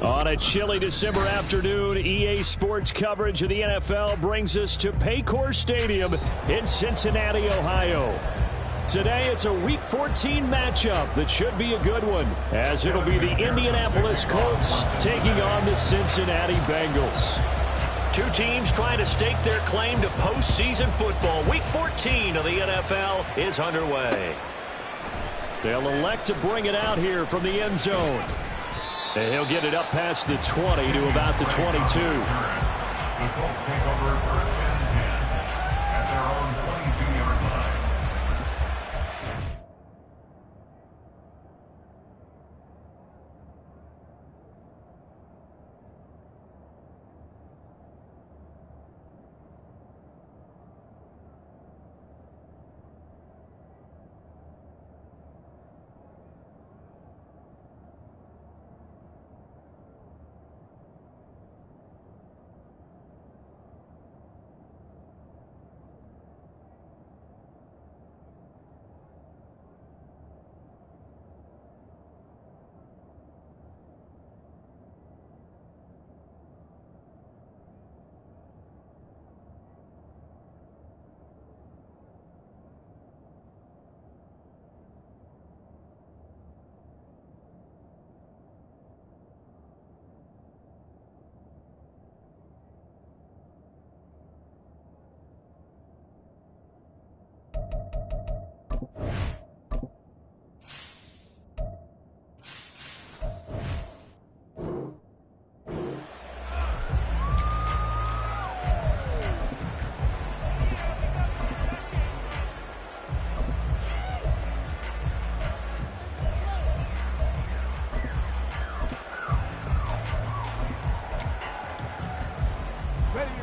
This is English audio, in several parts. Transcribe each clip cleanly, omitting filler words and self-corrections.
On a chilly December afternoon, EA Sports coverage of the NFL brings us to Paycor Stadium in Cincinnati, Ohio. Today, it's a Week 14 matchup that should be a good one, as it'll be the Indianapolis Colts taking on the Cincinnati Bengals. Two teams trying to stake their claim to postseason football. Week 14 of the NFL is underway. They'll elect to bring it out here from the end zone. And he'll get it up past the 20 to about the 22. The Colts take over first and 10 at their own 22-yard line.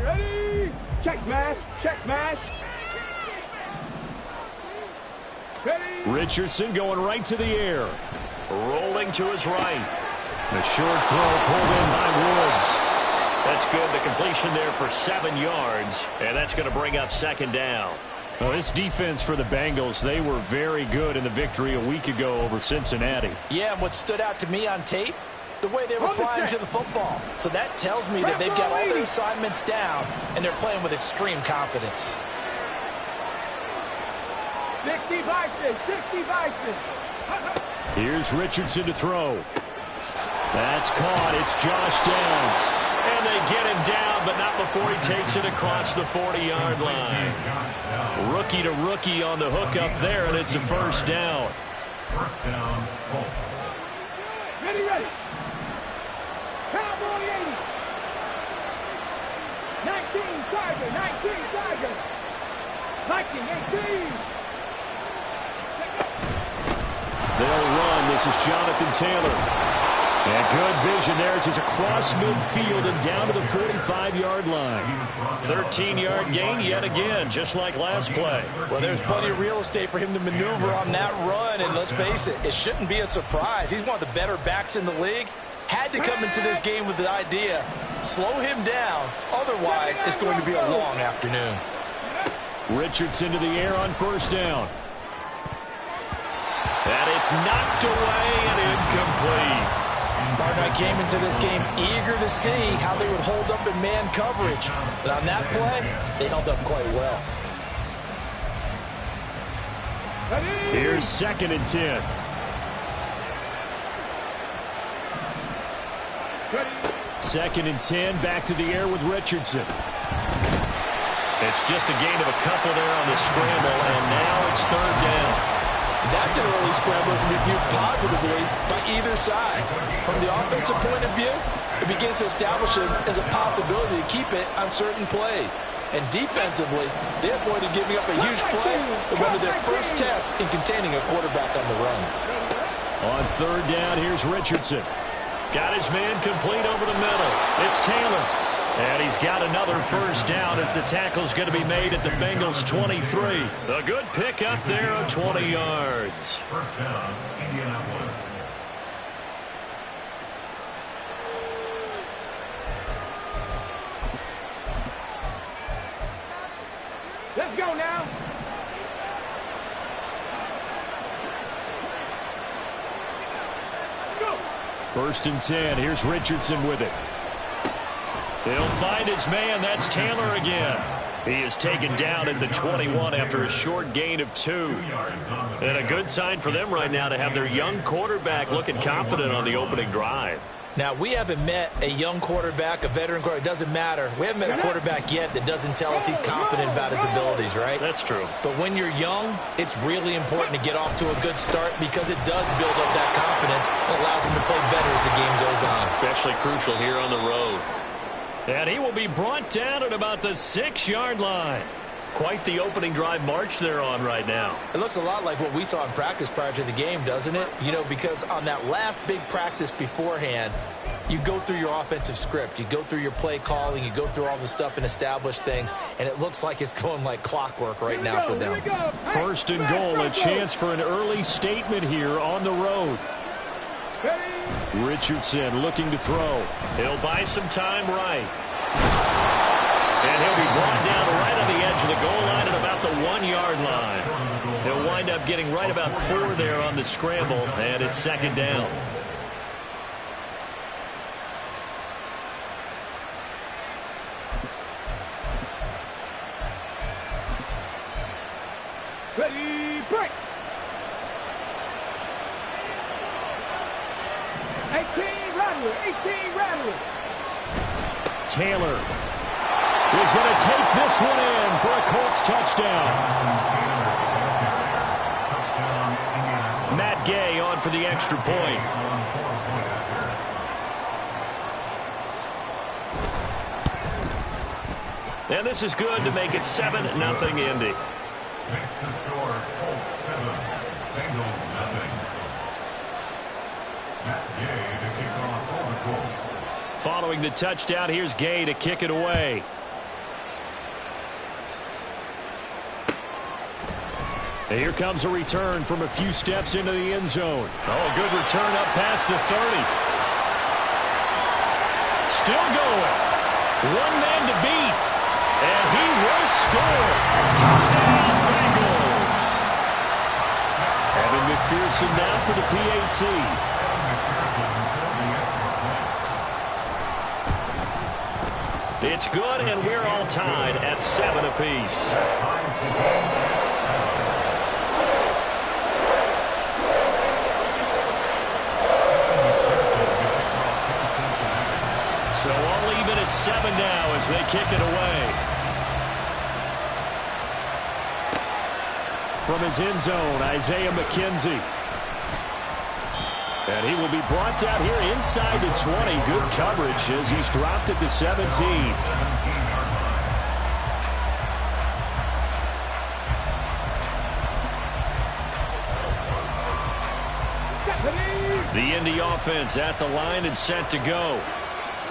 Ready? Check smash. Ready? Richardson going right to the air. Rolling to his right. A short throw pulled in by Woods. That's good. The completion there for 7 yards, and that's going to bring up second down. Well, this defense for the Bengals, they were very good in the victory a week ago over Cincinnati. Yeah, and what stood out to me on tape, the way they were flying to the football. So that tells me that they've got all their assignments down, and they're playing with extreme confidence. 60 vices. Here's Richardson to throw. That's caught. It's Josh Downs. And they get him down, but not before he takes it across the 40-yard line. Rookie to rookie on the hook up there, and it's a first down. First down, Colts. Ready. Cowboy 80. 19 Tiger. 19 18. They'll run. This is Jonathan Taylor. And good vision there as he's across midfield and down to the 45-yard line. 13-yard gain yet again, just like last play. Well, there's plenty of real estate for him to maneuver on that run, and let's face it, it shouldn't be a surprise. He's one of the better backs in the league. Had to come into this game with the idea, slow him down, otherwise it's going to be a long afternoon. Richardson to the air on first down. And it's knocked away and incomplete. Partner, I came into this game eager to see how they would hold up in man coverage. But on that play, they held up quite well. Here's 2nd and 10. Second and 10, back to the air with Richardson. It's just a gain of a couple there on the scramble, and now it's third down. That's an early scramble to be viewed positively by either side. From the offensive point of view, it begins to establish it as a possibility to keep it on certain plays. And defensively, they avoided giving up a huge play in one of their first tests in containing a quarterback on the run. On third down, here's Richardson. Got his man complete over the middle. It's Taylor. And he's got another first down as the tackle's going to be made at the Bengals' 23. A good pick up there of 20 yards. First down, Indianapolis. Let's go now. Let's go. First and 10. Here's Richardson with it. He'll find his man. That's Taylor again. He is taken down at the 21 after a short gain of 2. And a good sign for them right now to have their young quarterback looking confident on the opening drive. Now, we haven't met a young quarterback, a veteran quarterback. It doesn't matter. We haven't met a quarterback yet that doesn't tell us he's confident about his abilities, right? That's true. But when you're young, it's really important to get off to a good start because it does build up that confidence and allows him to play better as the game goes on. Especially crucial here on the road. And he will be brought down at about the 6-yard line. Quite the opening drive march they're on right now. It looks a lot like what we saw in practice prior to the game, doesn't it? You know, because on that last big practice beforehand, you go through your offensive script. You go through your play calling. You go through all the stuff and establish things. And it looks like it's going like clockwork right now for them. First and goal, a chance for an early statement here on the road. Richardson looking to throw. He'll buy some time right. And he'll be brought down right on the edge of the goal line at about the 1-yard line. He'll wind up getting right about 4 there on the scramble, and it's second down. Ready, break. 18 Rattler. Taylor is going to take this one in for a Colts touchdown. Matt Gay on for the extra point. And this is good to make it 7-0 Indy. Makes the score Colts 7, Bengals 0. Matt Gay to kick off for the Colts. Following the touchdown, here's Gay to kick it away. And here comes a return from a few steps into the end zone. Oh, good return up past the 30. Still going. One man to beat. And he will score. Touchdown, Bengals. Evan McPherson now for the PAT. It's good, and we're all tied at 7 apiece. So all even at 7 now as they kick it away. From his end zone, Isaiah McKenzie. And he will be brought down here inside the 20. Good coverage as he's dropped at the 17. The Indy offense at the line and set to go.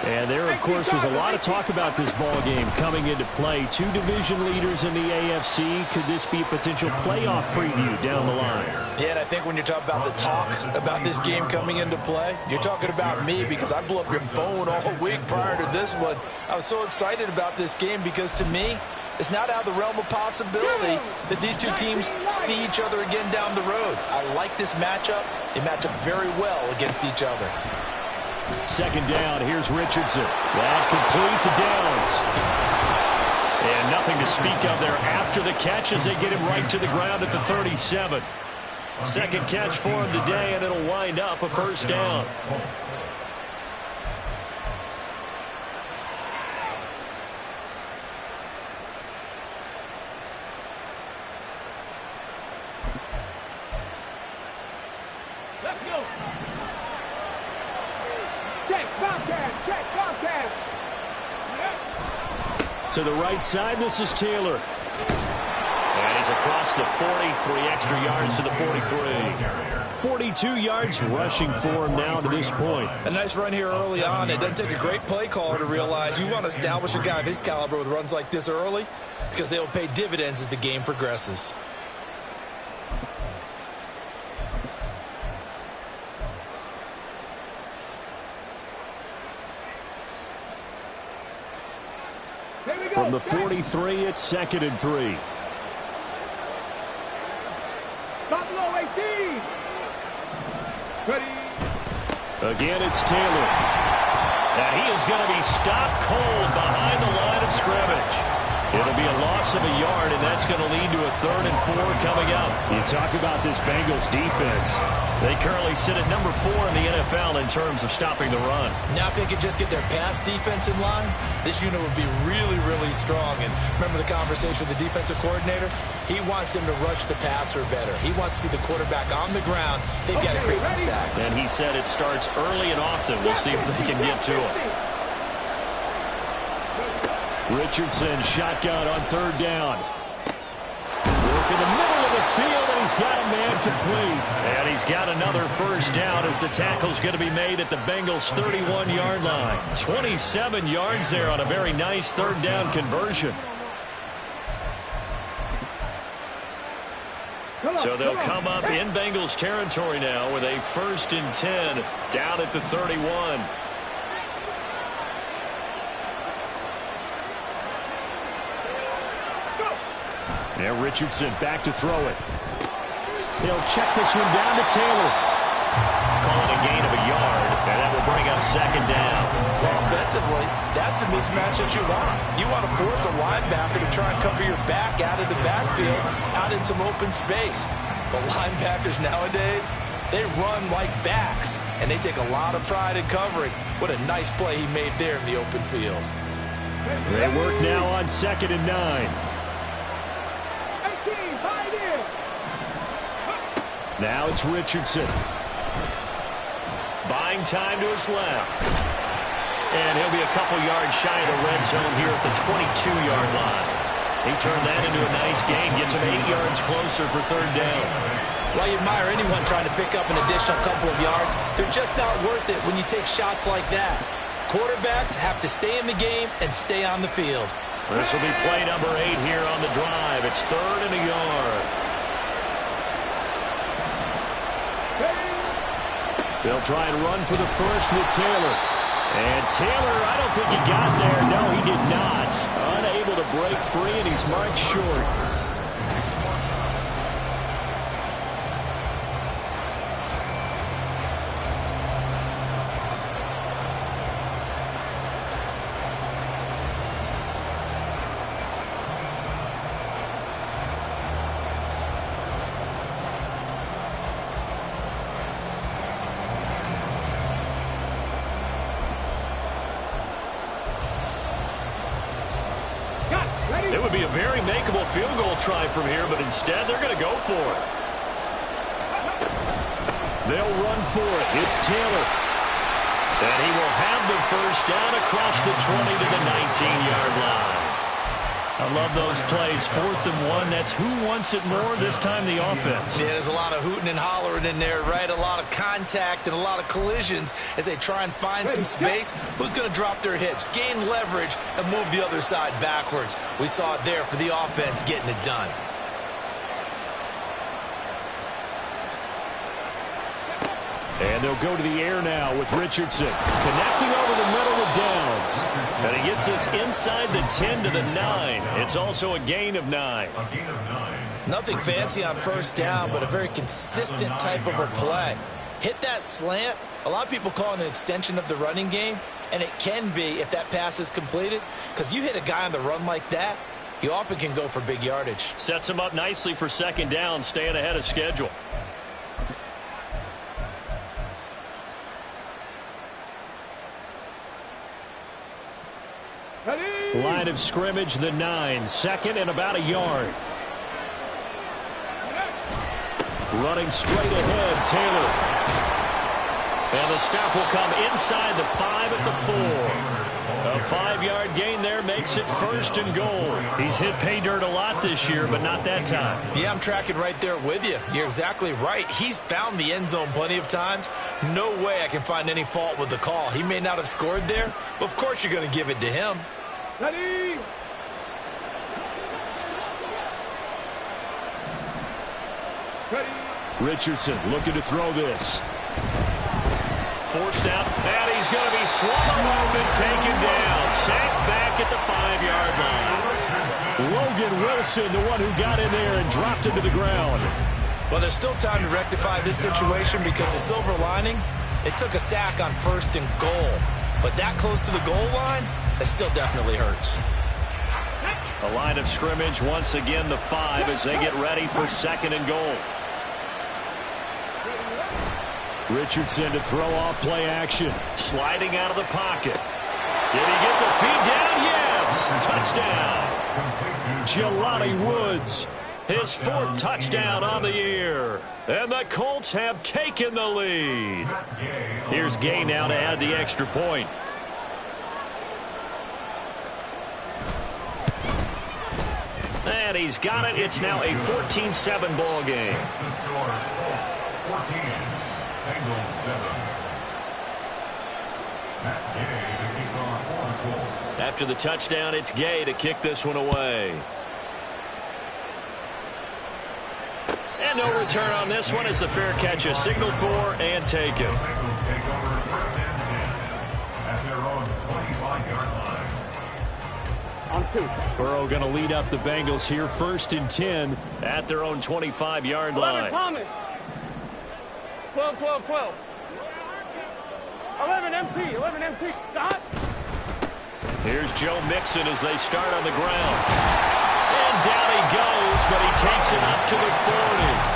And there, of course, was a lot of talk about this ball game coming into play. 2 division leaders in the AFC. Could this be a potential playoff preview down the line? Yeah, and I think when you're talking about the talk about this game coming into play, you're talking about me because I blew up your phone all week prior to this one. I was so excited about this game because, to me, it's not out of the realm of possibility that these two teams see each other again down the road. I like this matchup. They match up very well against each other. Second down, here's Richardson. That complete to Downs. And nothing to speak of there after the catch as they get him right to the ground at the 37. Second catch for him today, and it'll wind up a first down. To the right side, this is Taylor. And he's across the 43 extra yards to the 43. 42 yards rushing for him now to this point. A nice run here early on. It doesn't take a great play caller to realize you want to establish a guy of his caliber with runs like this early because they'll pay dividends as the game progresses. From the 43, it's 2nd and 3. Buffalo 18. Ready. Again, it's Taylor. And he is going to be stopped cold behind the line of scrimmage. It'll be a loss of a yard, and that's going to lead to a 3rd and 4 coming up. You talk about this Bengals defense. They currently sit at number 4 in the NFL in terms of stopping the run. Now if they could just get their pass defense in line, this unit would be really, really strong. And remember the conversation with the defensive coordinator? He wants them to rush the passer better. He wants to see the quarterback on the ground. They've got to create some sacks. And he said it starts early and often. We'll see if they can get to it. Richardson shotgun on 3rd down. Look in the middle of the field, and he's got a man complete. And he's got another first down as the tackle's going to be made at the Bengals' 31-yard line. 27 yards there on a very nice 3rd down conversion. So they'll come up in Bengals territory now with a 1st and 10 down at the 31. Now Richardson back to throw it. They'll check this one down to Taylor. Calling a gain of a yard, and that will bring up 2nd down. Well, offensively, that's the mismatch that you want. You want to force a linebacker to try and cover your back out of the backfield, out in some open space. But linebackers nowadays, they run like backs, and they take a lot of pride in covering. What a nice play he made there in the open field. They work now on 2nd and 9. Now it's Richardson. Buying time to his left. And he'll be a couple yards shy of the red zone here at the 22-yard line. He turned that into a nice gain, gets him 8 yards closer for 3rd down. Well, you admire anyone trying to pick up an additional couple of yards. They're just not worth it when you take shots like that. Quarterbacks have to stay in the game and stay on the field. This will be play number 8 here on the drive. It's 3rd and a yard. They'll try and run for the first with Taylor. And Taylor, I don't think he got there. No, he did not. Unable to break free, and he's marked short. It would be a very makeable field goal try from here, but instead they're going to go for it. They'll run for it. It's Taylor. And he will have the first down across the 20 to the 19-yard line. I love those plays. 4th and 1. That's who wants it more, this time the offense. Yeah, there's a lot of hooting and hollering in there, right? A lot of contact and a lot of collisions as they try and find some space. Who's going to drop their hips, gain leverage, and move the other side backwards? We saw it there for the offense getting it done. And they'll go to the air now with Richardson. Connecting over the middle with Downs. And he gets this inside the 10 to the 9. It's also a gain of 9. A gain of 9. Nothing fancy on first down, but a very consistent type of a play. Hit that slant. A lot of people call it an extension of the running game, and it can be if that pass is completed, because you hit a guy on the run like that, he often can go for big yardage. Sets him up nicely for 2nd down, staying ahead of schedule. Line of scrimmage, the 9. 2nd and about a yard. Running straight ahead, Taylor. And the stop will come inside the 5 at the 4. A 5-yard gain there makes it 1st and goal. He's hit pay dirt a lot this year, but not that time. Yeah, I'm tracking right there with you. You're exactly right. He's found the end zone plenty of times. No way I can find any fault with the call. He may not have scored there, but of course you're going to give it to him. Ready? Richardson looking to throw this. Forced out, and he's going to be swallowed up and taken down. Sacked back at the 5-yard line. Logan Wilson, the one who got in there and dropped him to the ground. Well, there's still time to rectify this situation because the silver lining, They took a sack on 1st and goal. But that close to the goal line, that still definitely hurts. A line of scrimmage once again, the 5 as they get ready for 2nd and goal. Richardson to throw off play action. Sliding out of the pocket. Did he get the feed down? Yes! Touchdown. Jelani Woods. His 4th touchdown on the year. And the Colts have taken the lead. Here's Gay now to add the extra point. And he's got it. It's now a 14-7 ball game. That's the score. Colts 14, Bengals 7. Matt Gay to kick off for the Colts. After the touchdown, it's Gay to kick this one away. And no return on this one as the fair catch is signaled for and taken. The Bengals take over 1st and 10 at their own 25-yard line. On 2. Burrow going to lead up the Bengals here 1st and 10 at their own 25-yard 11 line. Thomas. 12, 12, 12. 11 MT, 11 MT. Stop. Here's Joe Mixon as they start on the ground. And down he goes, but he takes it up to the 40.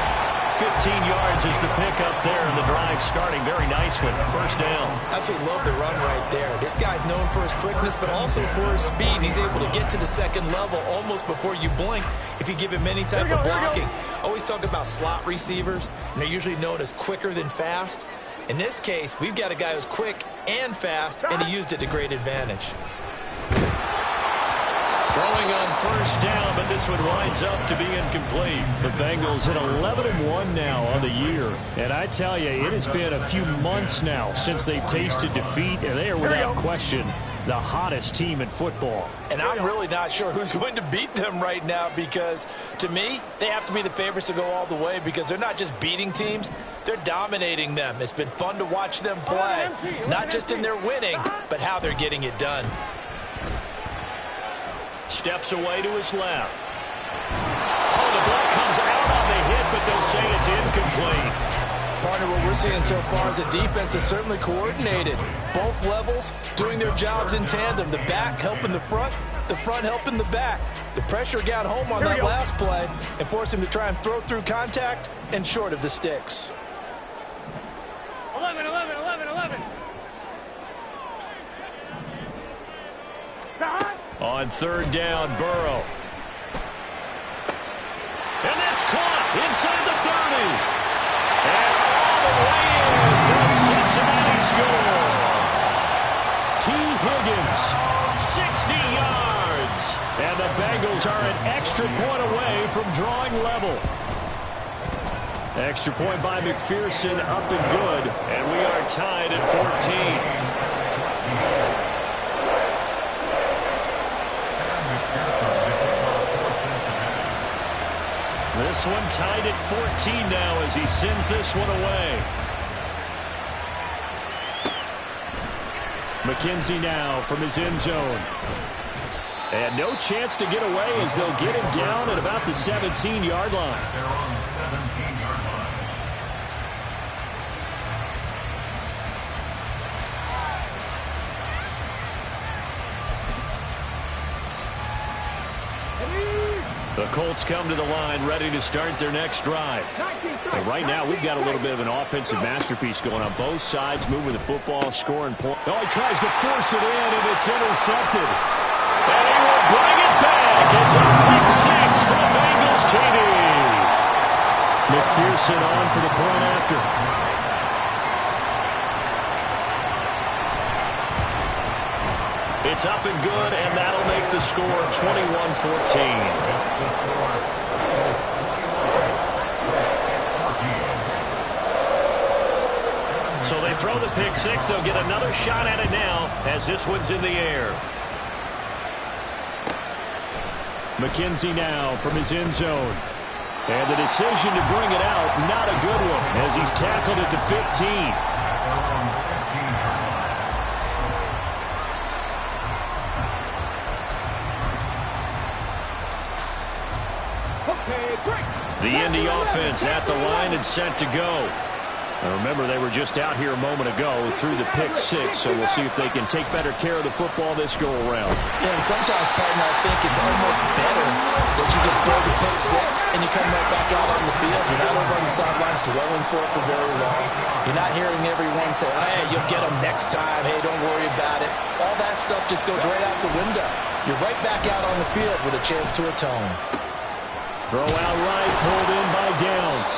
15 yards is the pickup there, and the drive starting very nicely. 1st down. Absolutely love the run right there. This guy's known for his quickness, but also for his speed. He's able to get to the 2nd level almost before you blink if you give him any type of blocking. Always talk about slot receivers, and they're usually known as quicker than fast. In this case, we've got a guy who's quick and fast, and he used it to great advantage. Throwing on 1st down, but this one winds up to be incomplete. The Bengals at 11-1 now on the year. And I tell you, it has been a few months now since they've tasted defeat, and they are without question the hottest team in football. And I'm really not sure who's going to beat them right now because, to me, they have to be the favorites to go all the way because they're not just beating teams, they're dominating them. It's been fun to watch them play, not just in their winning, but how they're getting it done. Steps away to his left. Oh, the ball comes out on the hit, but they'll say it's incomplete. Partner, what we're seeing so far is the defense is certainly coordinated. Both levels doing their jobs in tandem. The back helping the front helping the back. The pressure got home on that last play and forced him to try and throw through contact and short of the sticks. 11, 11, 11, 11. On 3rd down, Burrow. And that's caught inside the 30. And all the way in for a Cincinnati score. T. Higgins, 60 yards. And the Bengals are an extra point away from drawing level. Extra point by McPherson, up and good. And we are tied at 14. This one tied at 14 now as he sends this one away. McKenzie now from his end zone. And no chance to get away as they'll get him down at about the 17-yard line. They're on the 17-yard line. The Colts come to the line ready to start their next drive. And right now we've got a little bit of an offensive masterpiece going on both sides, moving the football, scoring points. Oh, he tries to force it in, and it's intercepted. And he will bring it back. It's a pick 6 for the Bengals TD. McPherson on for the point after. It's up and good, and that'll make the score 21-14. So they throw the pick 6. They'll get another shot at it now as this one's in the air. McKenzie now from his end zone. And the decision to bring it out, not a good one, as he's tackled at the 15. The Indy offense at the line and set to go. Remember, they were just out here a moment ago through the pick six, so we'll see if they can take better care of the football this go-around. Yeah, and sometimes, partner, I think it's almost better that you just throw the pick six and you come right back out on the field. You're not over on the sidelines dwelling for it for very long. You're not hearing everyone say, hey, you'll get them next time. Hey, don't worry about it. All that stuff just goes right out the window. You're right back out on the field with a chance to atone. Throw out right, pulled in by Downs.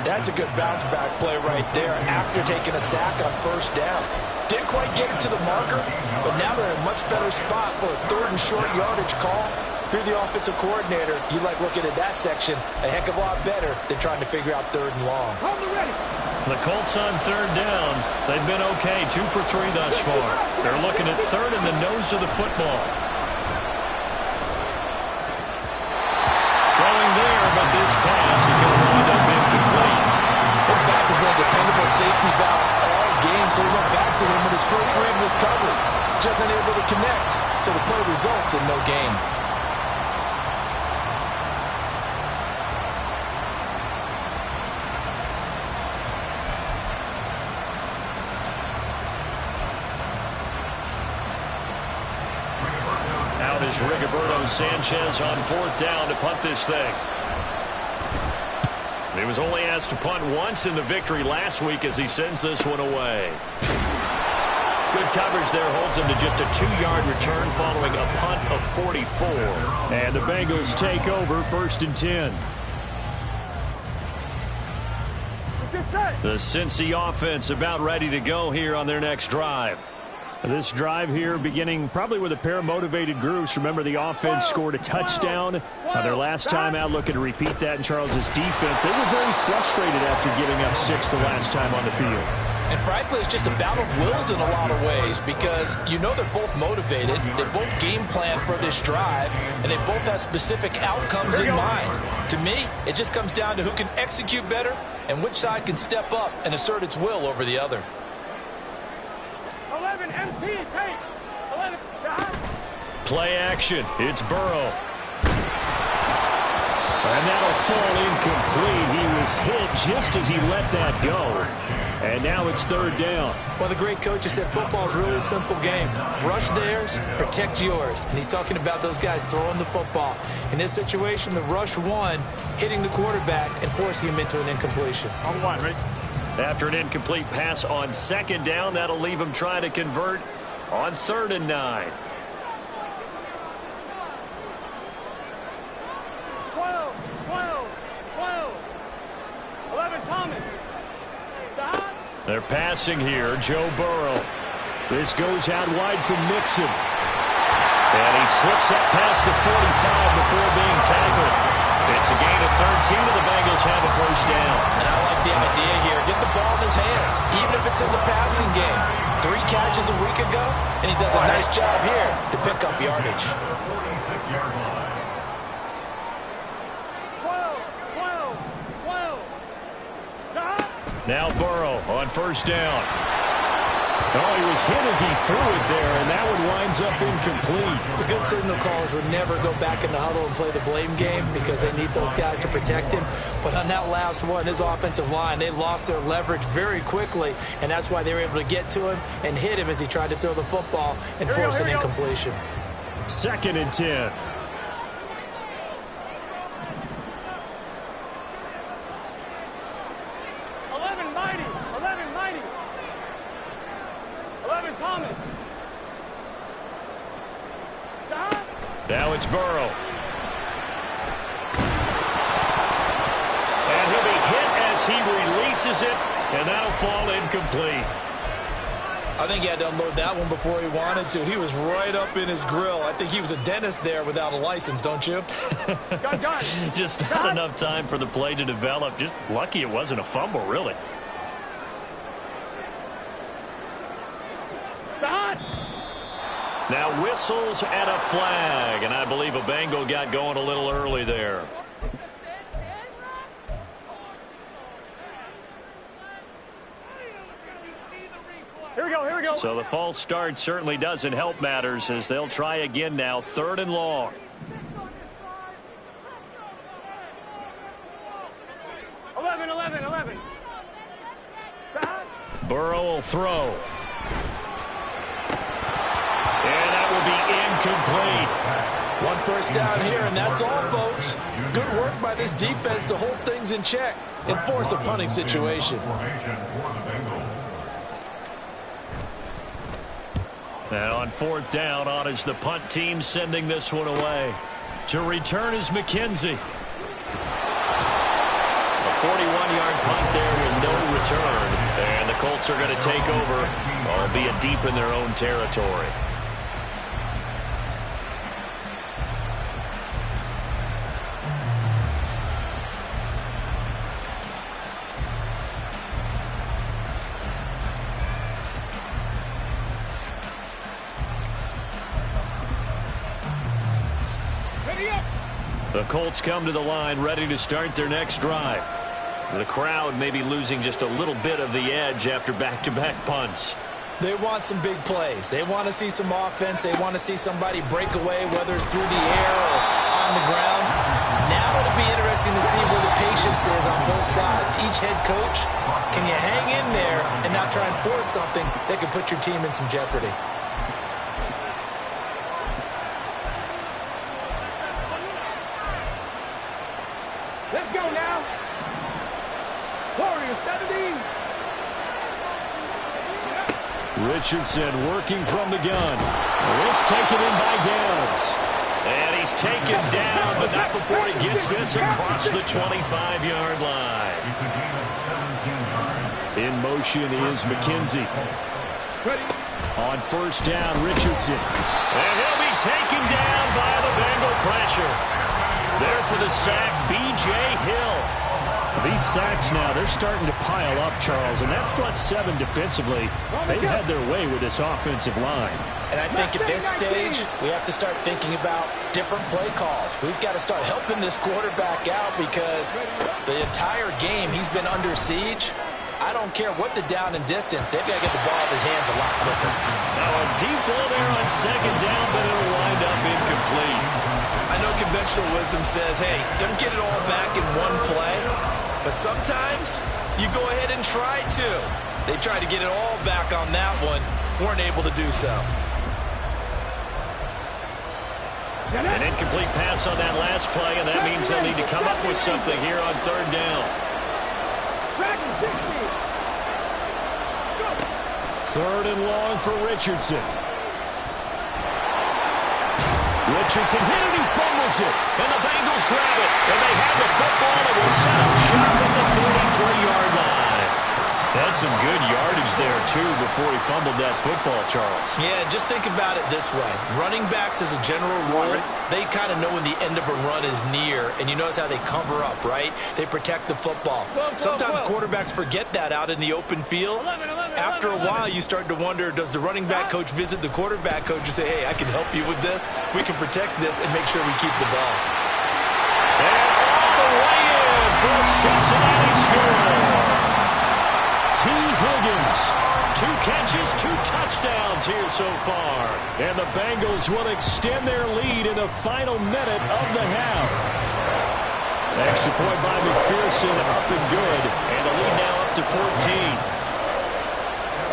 That's a good bounce-back play right there after taking a sack on first down. Didn't quite get it to the marker, but now they're in a much better spot for a third and short yardage call. Through the offensive coordinator, you like looking at that section a heck of a lot better than trying to figure out third and long. The Colts on third down. They've been okay, 2 for 3 thus far. They're looking at third in the nose of the football. Throwing there, but this pass is going to wind up incomplete. His back has been a dependable safety valve all game, so he went back to him with his first read of his coverage. Just unable to connect, so the play results in no gain. Out is Rigoberto Sanchez on fourth down to punt this thing. He was only asked to punt once in the victory last week as he sends this one away. Good coverage there holds him to just a 2-yard return following a punt of 44. And the Bengals take over 1st and 10. The Cincy offense about ready to go here on their next drive. This drive here beginning probably with a pair of motivated groups. Remember, the offense scored a touchdown their last time out, looking to repeat that in Charles's defense. They were very frustrated after giving up 6 the last time on the field. And frankly, it's just a battle of wills in a lot of ways because you know they're both motivated, they both game plan for this drive, and they both have specific outcomes in mind. To me, it just comes down to who can execute better and which side can step up and assert its will over the other. 11 MT, take 11. Play action. It's Burrow. And that'll fall incomplete. He was hit just as he let that go. And now it's third down. Well, the great coach has said football is really a simple game. Rush theirs, protect yours. And he's talking about those guys throwing the football. In this situation, the rush one, hitting the quarterback and forcing him into an incompletion. On one, right? After an incomplete pass on second down, that'll leave him trying to convert on 3rd and 9. 12, 11 Thomas. Stop. They're passing here. Joe Burrow. This goes out wide from Mixon. And he slips up past the 45 before being tackled. It's a gain of 13, and the Bengals have a first down. And I like the idea here. Get the ball in his hands, even if it's in the passing game. 3 catches a week ago, and he does a nice job here to pick up yardage. 46-yard line. 12. Stop. Now Burrow on first down. Oh, he was hit as he threw it there, and that one winds up incomplete. The good signal callers would never go back in the huddle and play the blame game because they need those guys to protect him. But on that last one, his offensive line, they lost their leverage very quickly, and that's why they were able to get to him and hit him as he tried to throw the football and force an incompletion. 2nd and 10. Thomas. Stop. Now it's Burrow. And he'll be hit as he releases it, and that'll fall incomplete. I think he had to unload that one before he wanted to. He was right up in his grill. I think he was a dentist there without a license, don't you? Gun. Just not enough time for the play to develop. Just lucky it wasn't a fumble, really. Now whistles and a flag, and I believe a Bengal got going a little early there. Here we go. So the false start certainly doesn't help matters as they'll try again now, 3rd and long. Burrow will throw. And that will be incomplete. One first down here, and that's all, folks. Good work by this defense to hold things in check and force a punting situation. And on fourth down, on is the punt team sending this one away. To return is McKenzie. A 41-yard punt there with no return. And the Colts are going to take over, albeit deep in their own territory. The Colts come to the line ready to start their next drive. The crowd may be losing just a little bit of the edge after back-to-back punts. They want some big plays. They want to see some offense. They want to see somebody break away, whether it's through the air or on the ground. Now it'll be interesting to see where the patience is on both sides. Each head coach, can you hang in there and not try and force something that could put your team in some jeopardy? Let's go now. Warriors 70. Richardson working from the gun. This taken in by Downs. And he's taken down, but not before he gets this across the 25-yard line. In motion is McKenzie. On first down, Richardson. And he'll be taken down by the Bengal pressure. There for the sack, B.J. Hill. These sacks now, they're starting to pile up, Charles. And that front seven defensively, they've had their way with this offensive line. And I think at this stage, we have to start thinking about different play calls. We've got to start helping this quarterback out because the entire game he's been under siege. I don't care what the down and distance. They've got to get the ball out of his hands a lot quicker. Now a deep ball there on second down, but it'll wind up incomplete. I know conventional wisdom says, hey, don't get it all back in one play. But sometimes you go ahead and try to. They tried to get it all back on that one. Weren't able to do so. An incomplete pass on that last play, and that means they'll need to come up with something here on third down. Third and long for Richardson. Richardson hit it, he fumbles it. And the Bengals grab it. And they have the football and will set up shop at the 33-yard line. That's some good yardage there, too, before he fumbled that football, Charles. Yeah, just think about it this way. Running backs, as a general rule, they kind of know when the end of a run is near, and you notice how they cover up, right? They protect the football. Sometimes quarterbacks forget that out in the open field. After a while, you start to wonder, does the running back coach visit the quarterback coach and say, hey, I can help you with this. We can protect this and make sure we keep the ball. And all the way in for a Cincinnati score. T. Higgins, 2 catches, 2 touchdowns here so far. And the Bengals will extend their lead in the final minute of the half. Extra point by McPherson, up and good. And the lead now up to 14.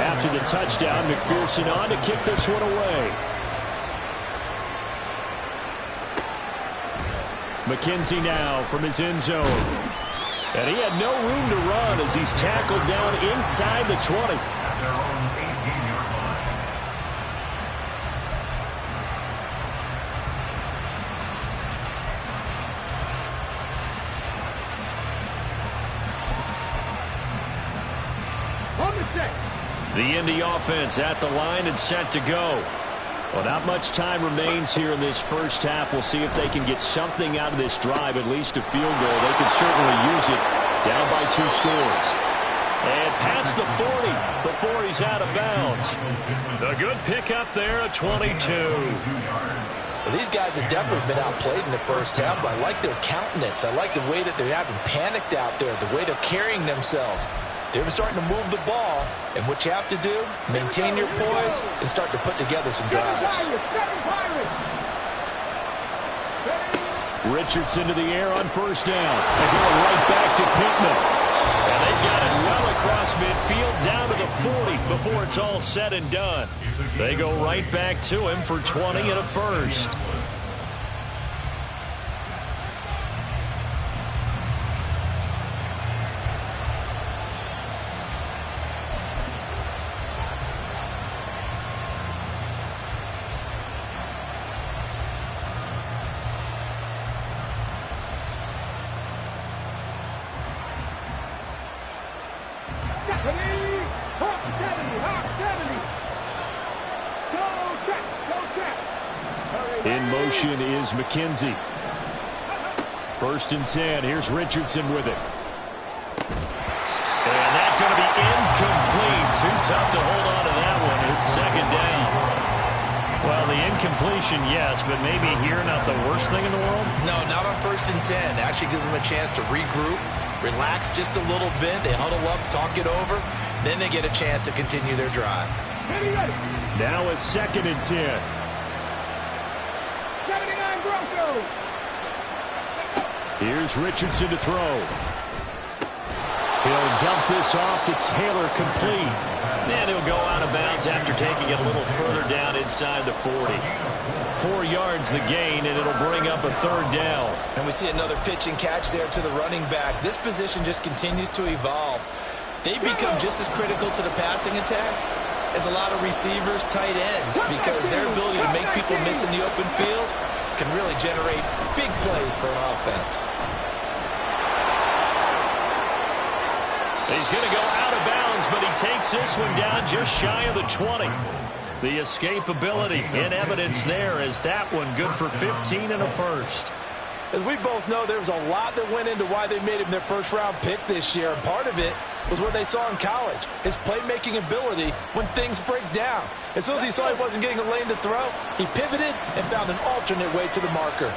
After the touchdown, McPherson on to kick this one away. McKenzie now from his end zone. And he had no room to run as he's tackled down inside the 20. At their own 18-yard line. On the set. The Indy offense at the line and set to go. Well, not much time remains here in this first half. We'll see if they can get something out of this drive, at least a field goal. They can certainly use it. Down by 2 scores. And past the 40 before he's out of bounds. A good pickup there at 22. Well, these guys have definitely been outplayed in the first half, but I like their countenance. I like the way that they're having panicked out there, the way they're carrying themselves. They're starting to move the ball, and what you have to do, maintain your poise and start to put together some drives. Richardson to the air on first down. They're going right back to Pittman. And they've got it well across midfield down to the 40 before it's all said and done. They go right back to him for 20 and a first. In motion is McKenzie. 1st and 10. Here's Richardson with it. And that's going to be incomplete. Too tough to hold on to that one. It's 2nd down. Well, the incompletion, yes, but maybe here not the worst thing in the world? No, not on 1st and 10. Actually gives them a chance to regroup, relax just a little bit. They huddle up, talk it over. Then they get a chance to continue their drive. Now a 2nd and 10. 79 Broncos. Here's Richardson to throw. He'll dump this off to Taylor, complete. And he'll go out of bounds after taking it a little further down inside the 40. 4 yards the gain, and it'll bring up a 3rd down. And we see another pitch and catch there to the running back. This position just continues to evolve. They become just as critical to the passing attack as a lot of receivers, tight ends, because their ability to make people miss in the open field can really generate big plays for an offense. He's going to go out of bounds, but he takes this one down just shy of the 20. The escapability in evidence there as that one good for 15 and a first. As we both know, there was a lot that went into why they made him their first-round pick this year, and part of it was what they saw in college, his playmaking ability when things break down. As soon as he saw he wasn't getting a lane to throw, he pivoted and found an alternate way to the marker.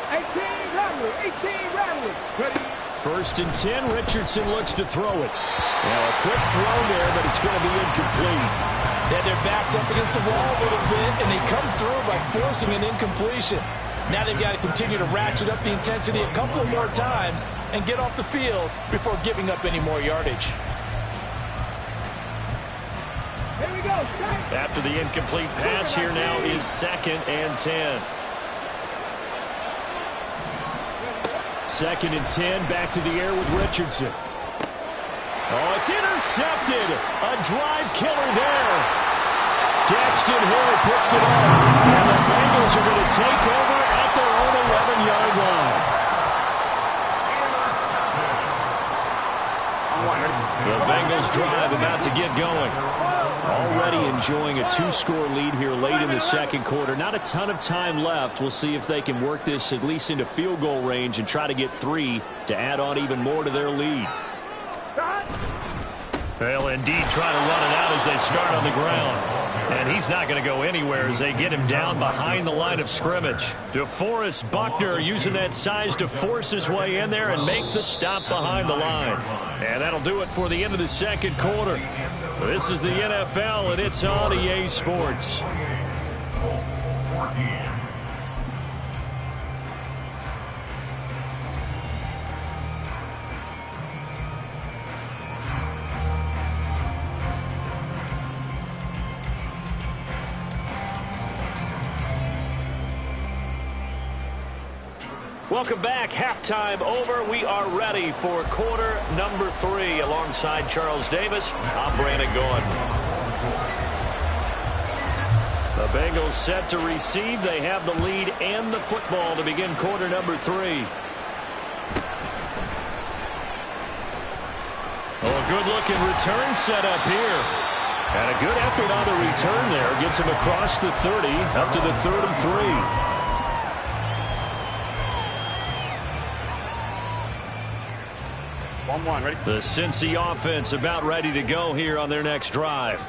18 Rattlers. Ready. 1st and 10. Richardson looks to throw it. Now a quick throw there, but it's going to be incomplete. They had their backs up against the wall a little bit, and they come through by forcing an incompletion. Now they've got to continue to ratchet up the intensity a couple of more times and get off the field before giving up any more yardage. Here we go. After the incomplete pass, here now is 2nd and 10. 2nd and 10, back to the air with Richardson. Oh, it's intercepted. A drive killer there. Daxton Hill picks it up. And the Bengals are going to take over at their own 11-yard line. The Bengals drive about to get going. Already enjoying a 2-score lead here late in the 2nd quarter. Not a ton of time left. We'll see if they can work this at least into field goal range and try to get 3 to add on even more to their lead. They'll indeed try to run it out as they start on the ground. And he's not going to go anywhere as they get him down behind the line of scrimmage. DeForest Buckner using that size to force his way in there and make the stop behind the line. And that'll do it for the end of the 2nd quarter. This is the NFL, and it's on EA Sports. Welcome back. Halftime over. We are ready for quarter number 3. Alongside Charles Davis, I'm Brandon Gordon. The Bengals set to receive. They have the lead and the football to begin quarter number 3. Oh, a good-looking return set up here. And a good effort on the return there. Gets him across the 30, up to the 33. Ready? The Cincy offense about ready to go here on their next drive.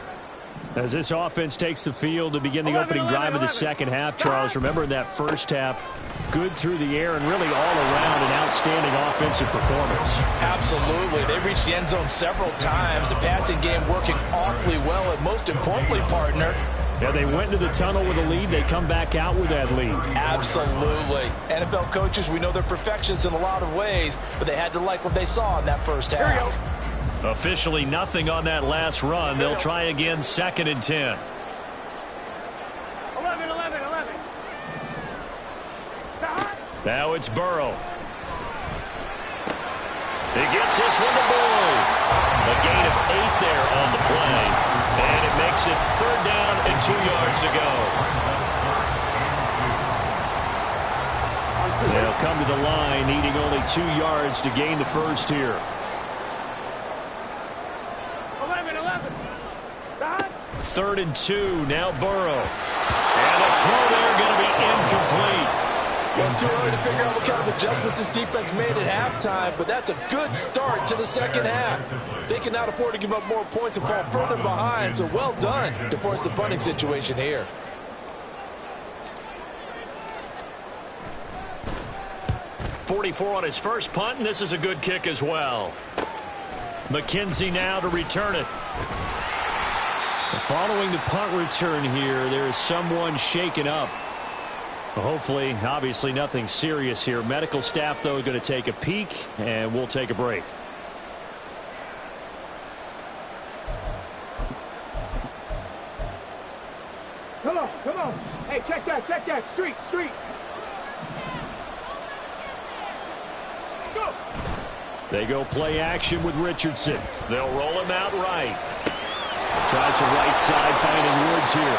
As this offense takes the field to begin the opening drive of the 2nd half, Charles, remember in that 1st half, good through the air and really all around an outstanding offensive performance. Absolutely. They reached the end zone several times. The passing game working awfully well, and most importantly, partner, Yeah, they went into the tunnel with a lead. They come back out with that lead. Absolutely. NFL coaches, we know they're perfectionists in a lot of ways, but they had to like what they saw in that first half. Officially nothing on that last run. They'll try again, 2nd and 10. 11. Now it's Burrow. He gets this one to Boyd. A gain of 8 there on the play. And it makes it 3rd down and 2 yards to go. They'll come to the line, needing only 2 yards to gain the first here. 11. 3rd and 2. Now Burrow. And a throw there going to be incomplete. Well, it's too early to figure out what kind of adjustments this defense made at halftime, but that's a good start to the second half. They cannot afford to give up more points and fall further behind, so well done to force the punting situation here. .44 on his first punt, and this is a good kick as well. McKenzie now to return it. Following the punt return here, there is someone shaken up. Hopefully, obviously nothing serious here. Medical staff, though, going to take a peek, and we'll take a break. Come on. Hey, check that. Street. Go. They go play action with Richardson. They'll roll him out right. Tries the right side, finding Woods here.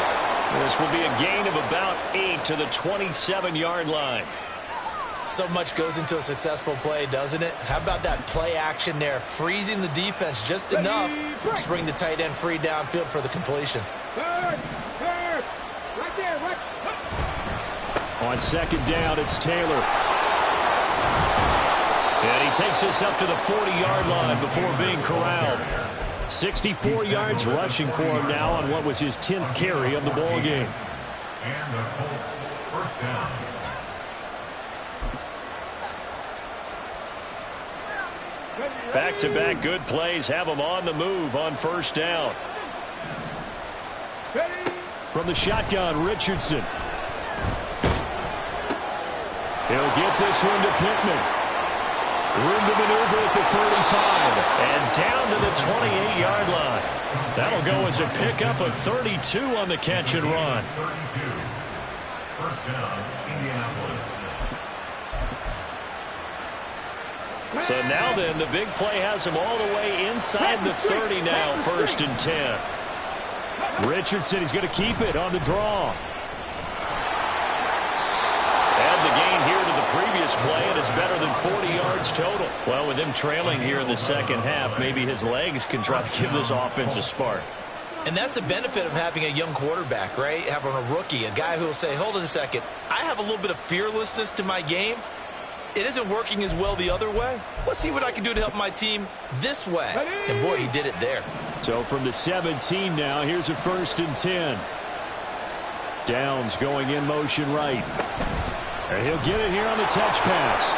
This will be a gain of about 8 to the 27-yard line. So much goes into a successful play, doesn't it? How about that play action there, freezing the defense just enough to bring the tight end free downfield for the completion. Third. Right there. On 2nd down, it's Taylor. And he takes this up to the 40-yard line before being corralled. 64 yards rushing for him now on what was his 10th carry of the ball game. And the Colts, 1st down. Back-to-back good plays have him on the move on 1st down. From the shotgun, Richardson. He'll get this one to Pittman. Room to maneuver at the 35. And down to the 28-yard line. That'll go as a pickup of 32 on the catch and run. 32. 1st down, Indianapolis. So now then, the big play has him all the way inside the 30 now, 1st and 10. Richardson, he's going to keep it on the draw. Add the gain here to the previous play, and it's better than 40 yards total. Well, with him trailing here in the second half, maybe his legs can try to give this offense a spark. And that's the benefit of having a young quarterback, right? Having a rookie, a guy who will say, hold on a second, I have a little bit of fearlessness to my game. It isn't working as well the other way. Let's see what I can do to help my team this way. And boy, he did it there. So from the 17 now, here's a 1st and 10. Downs going in motion right. And he'll get it here on the touch pass.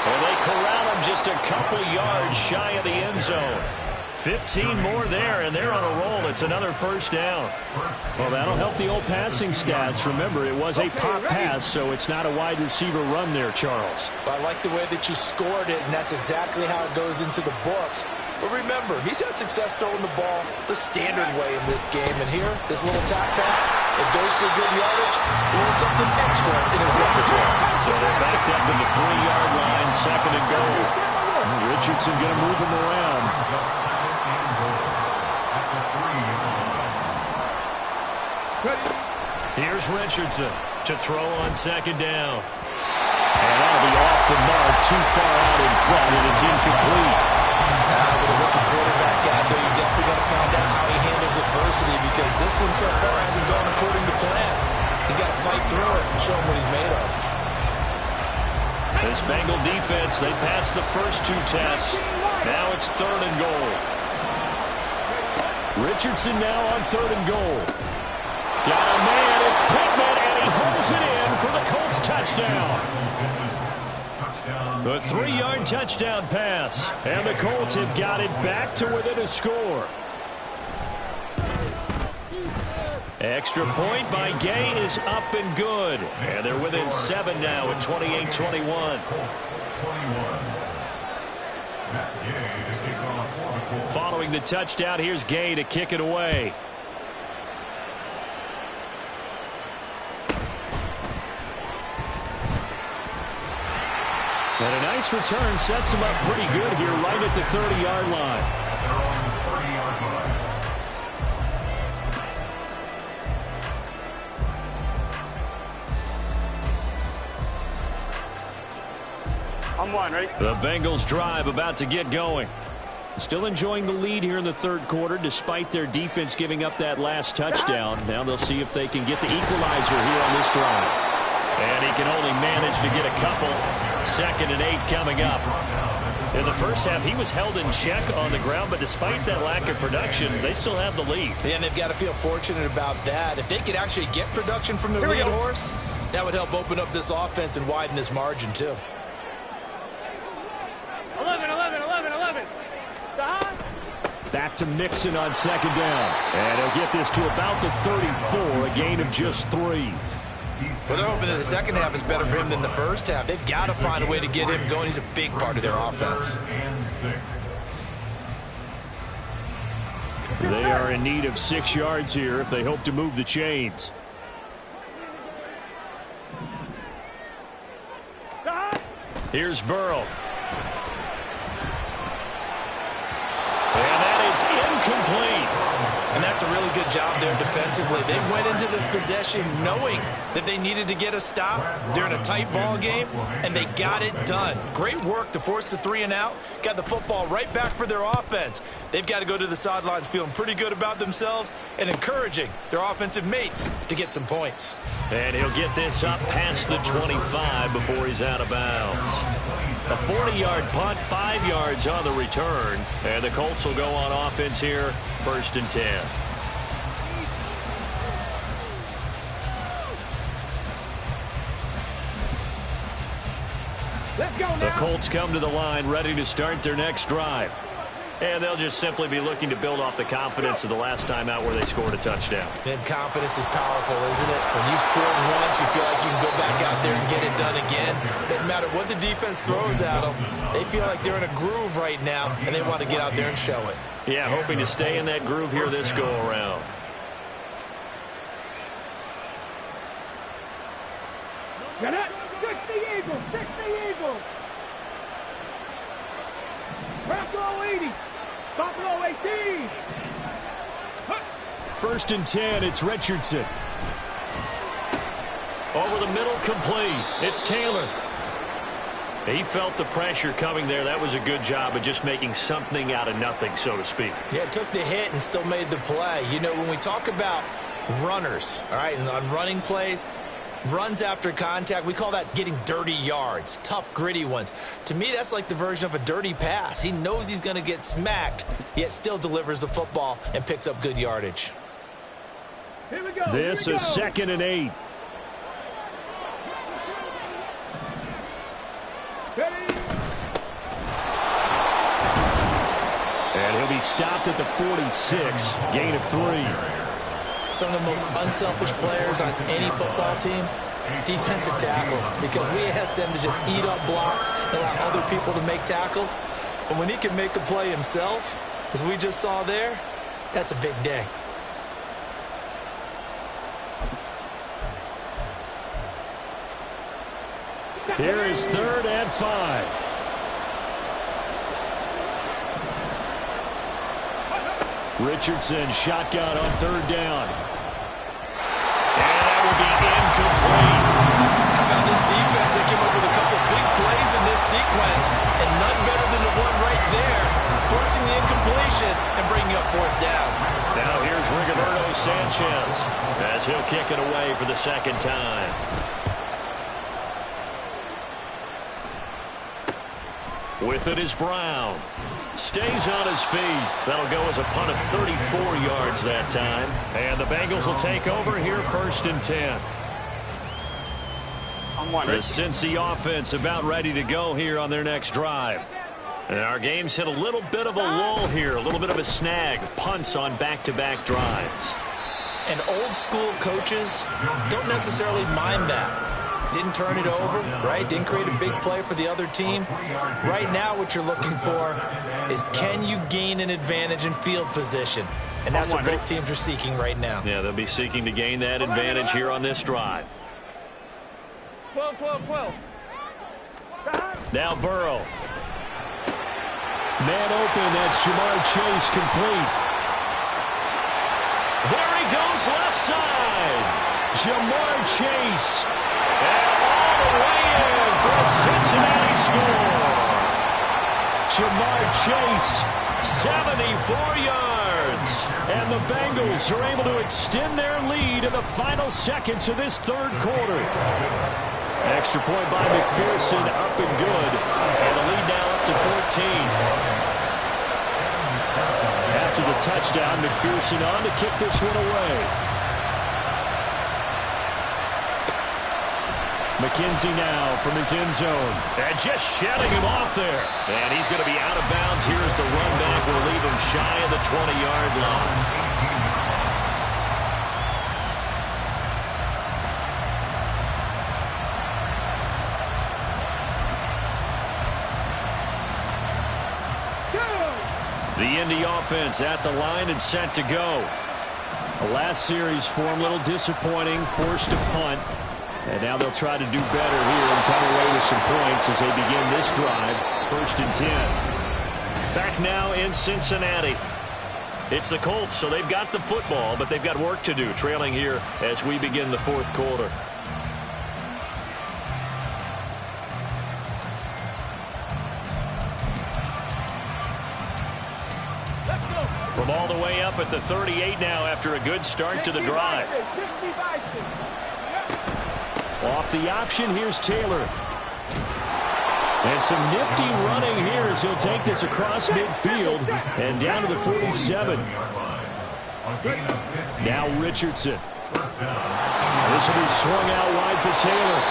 Well, they corral him just a couple yards shy of the end zone. 15 more there, and they're on a roll. It's another 1st down. Well, that'll help the old passing stats. Remember, it was a pop pass, so it's not a wide receiver run there, Charles. Well, I like the way that you scored it, and that's exactly how it goes into the books. But remember, he's had success throwing the ball the standard way in this game. And here, this little tap pass, it goes for good yardage. A little something extra in his repertoire. So they're backed up to the 3-yard line, 2nd and goal. Richardson going to move him around. Here's Richardson to throw on 2nd down. And that'll be off the mark, too far out in front, and it's incomplete. With a rookie quarterback out there, you definitely got to find out how he handles adversity, because this one so far hasn't gone according to plan. He's got to fight through it and show him what he's made of. This Bengal defense, they passed the first 2 tests. Now it's 3rd and goal. Richardson now on 3rd and goal. Got a man, it's Pittman, and he holds it in for the Colts touchdown. The 3-yard touchdown pass, and the Colts have got it back to within a score. Extra point by Gay is up and good. And they're within 7 now at 28-21. Following the touchdown, here's Gay to kick it away. And a nice return sets him up pretty good here right at the 30-yard line. I'm one, ready? The Bengals drive about to get going. Still enjoying the lead here in the third quarter despite their defense giving up that last touchdown. Now they'll see if they can get the equalizer here on this drive. And he can only manage to get a couple. 2nd and 8 coming up. In the first half, he was held in check on the ground, but despite that lack of production, they still have the lead. Yeah, and they've got to feel fortunate about that. If they could actually get production from their lead horse, that would help open up this offense and widen this margin, too. 11. Back to Mixon on 2nd down. And he'll get this to about the 34, a gain of just 3. Well, they're hoping that the second half is better for him than the first half. They've got to find a way to get him going. He's a big part of their offense. They are in need of 6 yards here if they hope to move the chains. Here's Burrow. And that is incomplete. And that's a really good job there defensively. They went into this possession knowing that they needed to get a stop. They're in a tight ball game, and they got it done. Great work to force the 3 and out. Got the football right back for their offense. They've got to go to the sidelines feeling pretty good about themselves and encouraging their offensive mates to get some points. And he'll get this up past the 25 before he's out of bounds. A 40-yard punt, 5 yards on the return. And the Colts will go on offense here, 1st and 10. Let's go now. The Colts come to the line ready to start their next drive. And they'll just simply be looking to build off the confidence of the last time out where they scored a touchdown. And confidence is powerful, isn't it? When you've scored once, you feel like you can go back out there and get it done again. Doesn't matter what the defense throws at them. They feel like they're in a groove right now, and they want to get out there and show it. Yeah, hoping to stay in that groove here this go-around. Get it. 60 Eagles. 60 Eagles. Buffalo 80. Buffalo 18. 1st and 10, it's Richardson. Over the middle, complete. It's Taylor. He felt the pressure coming there. That was a good job of just making something out of nothing, so to speak. Yeah, took the hit and still made the play. You know, when we talk about runners, all right, and on running plays, runs after contact, we call that getting dirty yards, tough, gritty ones. To me, that's like the version of a dirty pass. He knows he's going to get smacked, yet still delivers the football and picks up good yardage. Here we go. This is 2nd and 8. And he'll be stopped at the 46, gain of 3. Some of the most unselfish players on any football team, defensive tackles, because we ask them to just eat up blocks and allow other people to make tackles. But when he can make a play himself, as we just saw there, that's a big day. Here is 3rd and 5. Richardson shotgun on 3rd down. And that will be incomplete. How about this defense? They came up with a couple big plays in this sequence, and none better than the one right there, forcing the incompletion and bringing up 4th down. Now here's Rigoberto Sanchez as he'll kick it away for the 2nd time. With it is Brown. Stays on his feet. That'll go as a punt of 34 yards that time. And the Bengals will take over here, 1st and 10. The Cincy offense about ready to go here on their next drive. And our game's hit a little bit of a lull here, a little bit of a snag. Punts on back-to-back drives. And old school coaches don't necessarily mind that. Didn't turn it over, right? Didn't create a big play for the other team. Right now what you're looking for is, can you gain an advantage in field position? And that's what both teams are seeking right now. Yeah, they'll be seeking to gain that advantage here on this drive. 12, 12, 12. Now Burrow. Man open, that's Jamar Chase, complete. There he goes left side. Jamar Chase. And all the way in for a Cincinnati score. Jamar Chase. 74 yards. And the Bengals are able to extend their lead in the final seconds of this third quarter. Extra point by McPherson, up and good. And the lead now up to 14. After the touchdown, McPherson on to kick this one away. McKenzie now from his end zone. And just shedding him off there. And he's going to be out of bounds. Here's the run back. Will leave him shy of the 20-yard line. The Indy offense at the line and set to go. The last series for him, a little disappointing, forced a punt. And now they'll try to do better here and come away with some points as they begin this drive. 1st and 10. Back now in Cincinnati. It's the Colts, so they've got the football, but they've got work to do, trailing here as we begin the fourth quarter. From all the way up at the 38 now after a good start to the drive. Off the option, here's Taylor. And some nifty running here as he'll take this across midfield and down to the 47. Now Richardson. This will be swung out wide for Taylor.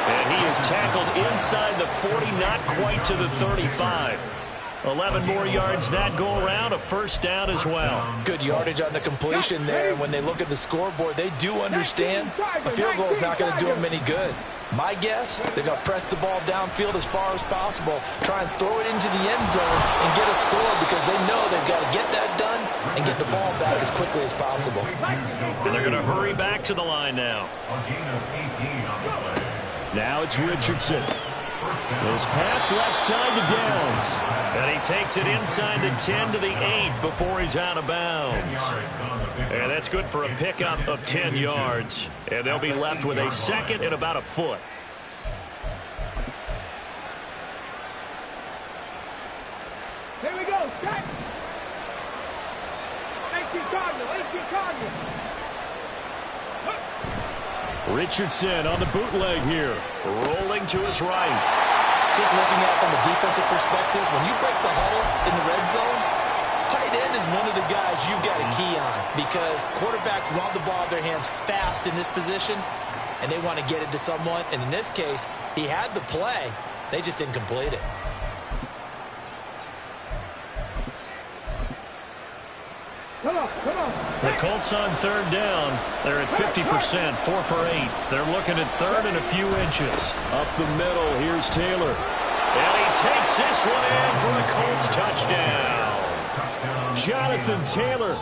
And he is tackled inside the 40, not quite to the 35. 11 more yards that go around, a first down as well. Good yardage on the completion there. When they look at the scoreboard, they do understand a field goal is not going to do them any good. My guess, they're going to press the ball downfield as far as possible, try and throw it into the end zone and get a score because they know they've got to get that done and get the ball back as quickly as possible. And they're going to hurry back to the line now. Now it's Richardson. His pass left side to Downs. And he takes it inside the 10 to the 8 before he's out of bounds. And that's good for a pickup of 10 yards. And they'll be left with a second and about a foot. Here we go. Set. AC Cardinal. Richardson on the bootleg here. Rolling to his right. Just looking at it from a defensive perspective, when you break the huddle in the red zone, tight end is one of the guys you've got a key on because quarterbacks want the ball in their hands fast in this position, and they want to get it to someone. And in this case, he had the play. They just didn't complete it. Come on. The Colts on third down. They're at 50%, 4 for 8. They're looking at third and a few inches. Up the middle, here's Taylor. And he takes this one in for a Colts touchdown. Jonathan Taylor,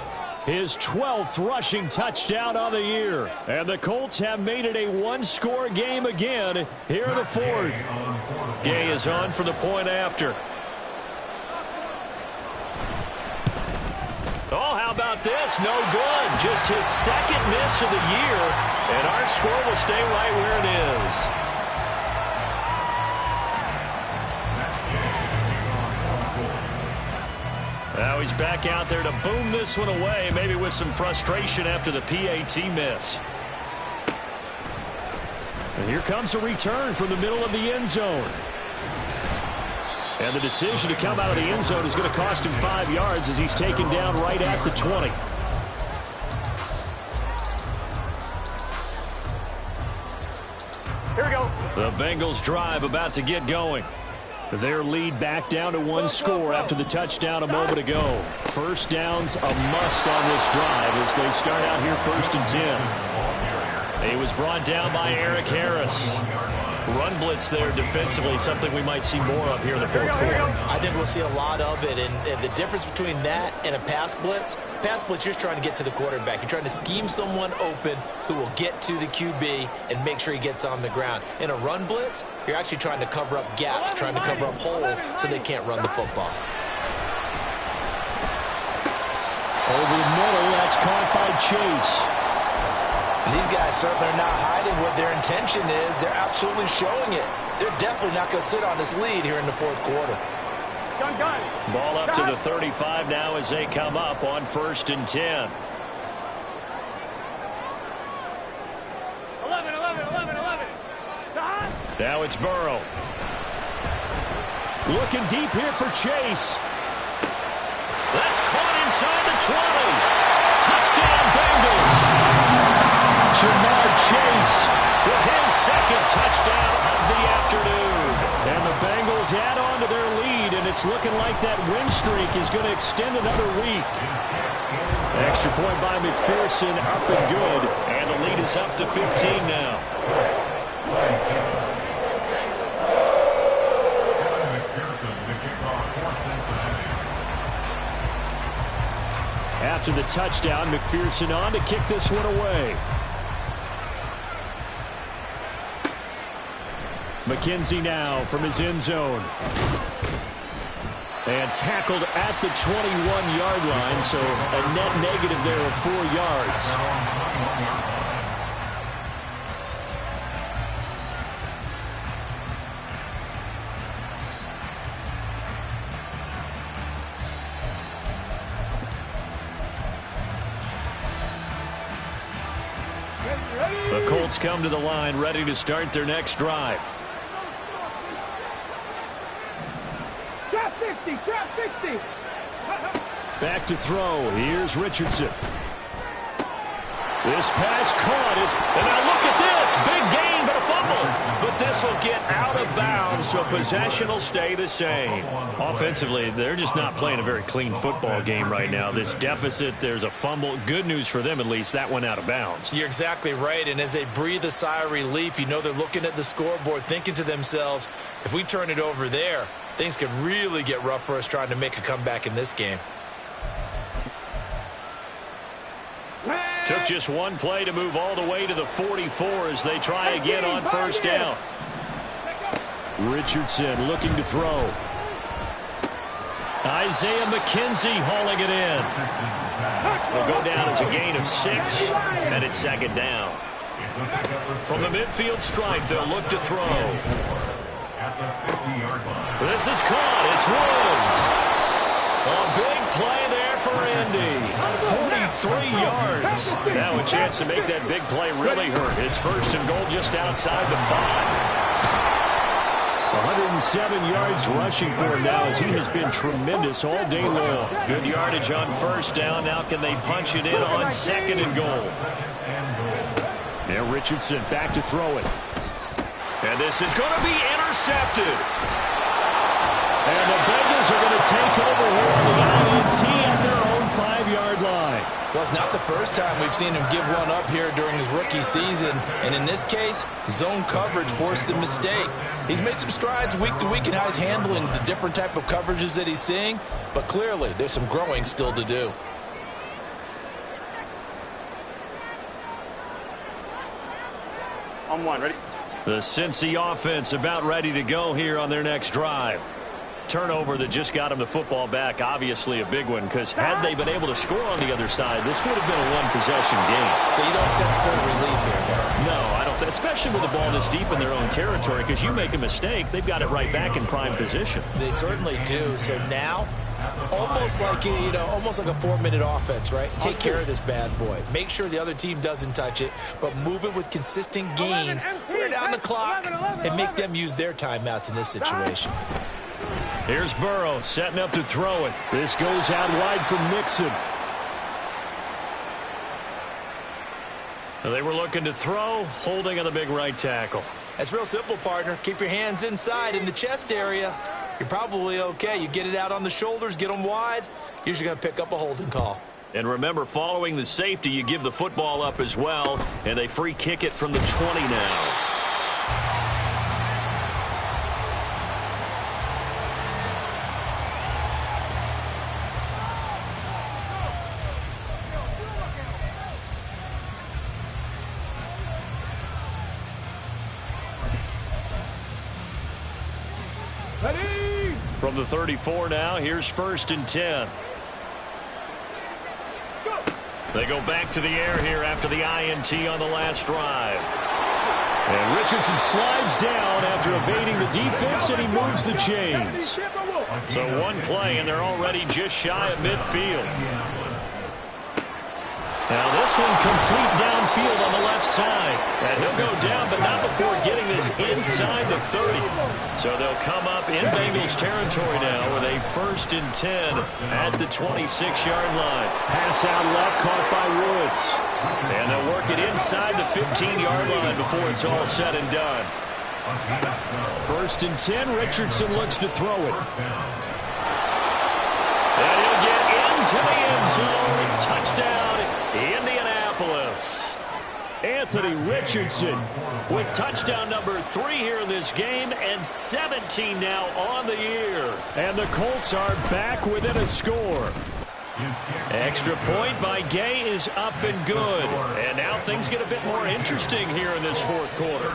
his 12th rushing touchdown on the year. And the Colts have made it a one-score game again here in the fourth. Gay is on for the point after. Oh, how about this? No good. Just his second miss of the year. And our score will stay right where it is. Now he's back out there to boom this one away, maybe with some frustration after the PAT miss. And here comes a return from the middle of the end zone. And the decision to come out of the end zone is going to cost him 5 yards as he's taken down right at the 20. Here we go. The Bengals drive about to get going. Their lead back down to one score after the touchdown a moment ago. First down's a must on this drive as they start out here 1st and 10. He was brought down by Eric Harris. Run blitz there defensively, something we might see more of here in the 4th quarter. I think we'll see a lot of it, and the difference between that and a pass blitz, you're just trying to get to the quarterback. You're trying to scheme someone open who will get to the QB and make sure he gets on the ground. In a run blitz, you're actually trying to cover up gaps, trying to cover up holes so they can't run the football. Over the middle, that's caught by Chase. These guys certainly are not hiding what their intention is. They're absolutely showing it. They're definitely not going to sit on this lead here in the 4th quarter. Ball up to the 35 now as they come up on 1st and 10. 11. Now it's Burrow. Looking deep here for Chase. That's caught inside the 20. Touchdown Bengals. Jamar Chase with his 2nd touchdown of the afternoon. And the Bengals add on to their lead, and it's looking like that win streak is going to extend another week. Extra point by McPherson, up and good. And the lead is up to 15 now. After the touchdown, McPherson on to kick this one away. McKenzie now from his end zone. And tackled at the 21-yard line, so a net negative there of 4 yards. The Colts come to the line ready to start their next drive. Trap 60. Back to throw. Here's Richardson. This pass caught it. And now look at this. Big gain, but a fumble. But this will get out of bounds, so possession will stay the same. Offensively, they're just not playing a very clean football game right now. This deficit, there's a fumble. Good news for them, at least. That went out of bounds. You're exactly right, and as they breathe a sigh of relief, you know they're looking at the scoreboard, thinking to themselves, if we turn it over there, things could really get rough for us trying to make a comeback in this game. Took just one play to move all the way to the 44 as they try again on 1st down. Richardson looking to throw. Isaiah McKenzie hauling it in. Will go down as a gain of 6, and it's 2nd down. From the midfield stripe, they'll look to throw. This is caught. It's Woods. A big play there for Indy. 43 yards. Now a chance to make that big play really hurt. It's 1st and goal just outside the 5. 107 yards rushing for him now as he has been tremendous all day long. Good yardage on 1st down. Now can they punch it in on 2nd and goal? Now Richardson back to throw it. And this is going to be intercepted. And the Bengals are going to take over here on the INT at their own 5-yard line. Well, it's not the first time we've seen him give one up here during his rookie season. And in this case, zone coverage forced the mistake. He's made some strides week to week in how he's handling the different type of coverages that he's seeing. But clearly, there's some growing still to do. On 1, ready? The Cincy offense about ready to go here on their next drive. Turnover that just got them the football back, obviously a big one, because had they been able to score on the other side, this would have been a one-possession game. So you don't sense full relief here, No, I don't, especially with the ball this deep in their own territory, because you make a mistake, they've got it right back in prime position. They certainly do. So now, almost like almost like a 4-minute offense, right? Take care of this bad boy. Make sure the other team doesn't touch it, but move it with consistent gains. Wear down the clock and make them use their timeouts in this situation. Here's Burrow setting up to throw it. This goes out wide for Mixon. They were looking to throw, holding on the big right tackle. That's real simple, partner. Keep your hands inside in the chest area. you're probably okay. You get it out on the shoulders, get them wide, usually going to pick up a holding call. And remember, following the safety, you give the football up as well, and they free kick it from the 20 now. From the 34 now, here's 1st and 10. They go back to the air here after the INT on the last drive. And Richardson slides down after evading the defense, and he moves the chains. So one play, and they're already just shy of midfield. Now this one complete downfield on the left side. And he'll go down, but not before getting this inside the 30. So they'll come up in Bengals territory now with a 1st and 10 at the 26-yard line. Pass out left, caught by Woods. And they'll work it inside the 15-yard line before it's all said and done. 1st and 10, Richardson looks to throw it. And he'll get into the end zone. Touchdown, Indianapolis. Anthony Richardson with touchdown number 3 here in this game, and 17 now on the year. And the Colts are back within a score. Extra point by Gay is up and good. And now things get a bit more interesting here in this 4th quarter.